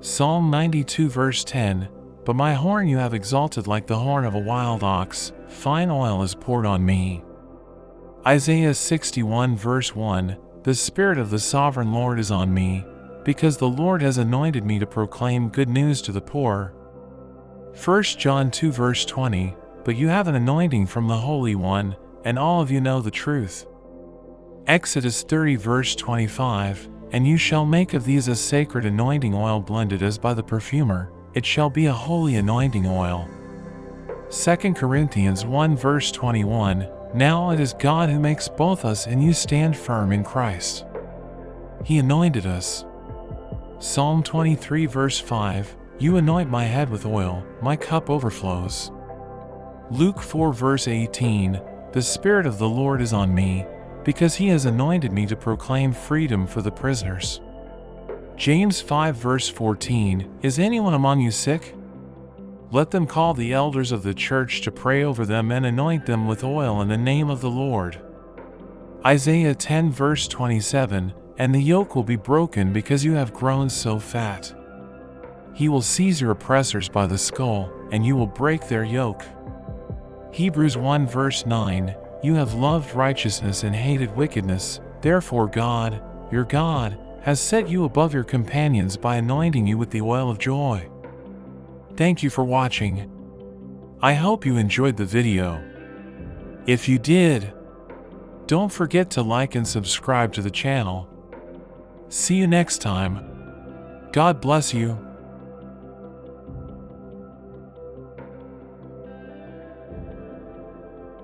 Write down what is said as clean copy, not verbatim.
Psalm 92 verse 10, But my horn you have exalted like the horn of a wild ox, fine oil is poured on me. Isaiah 61 verse 1, The Spirit of the Sovereign Lord is on me, because the Lord has anointed me to proclaim good news to the poor. 1 John 2 verse 20, But you have an anointing from the Holy One, and all of you know the truth. Exodus 30 verse 25, And you shall make of these a sacred anointing oil blended as by the perfumer, it shall be a holy anointing oil. 2 Corinthians 1 verse 21, Now it is God who makes both us and you stand firm in Christ. He anointed us. Psalm 23 verse 5, You anoint my head with oil, my cup overflows. Luke 4 verse 18, The Spirit of the Lord is on me, because he has anointed me to proclaim freedom for the prisoners. James 5 verse 14, Is anyone among you sick? Let them call the elders of the church to pray over them and anoint them with oil in the name of the Lord. Isaiah 10 verse 27, And the yoke will be broken because you have grown so fat. He will seize your oppressors by the skull, and you will break their yoke. Hebrews 1 verse 9, You have loved righteousness and hated wickedness, therefore God, your God, has set you above your companions by anointing you with the oil of joy. Thank you for watching. I hope you enjoyed the video. If you did, don't forget to like and subscribe to the channel. See you next time. God bless you.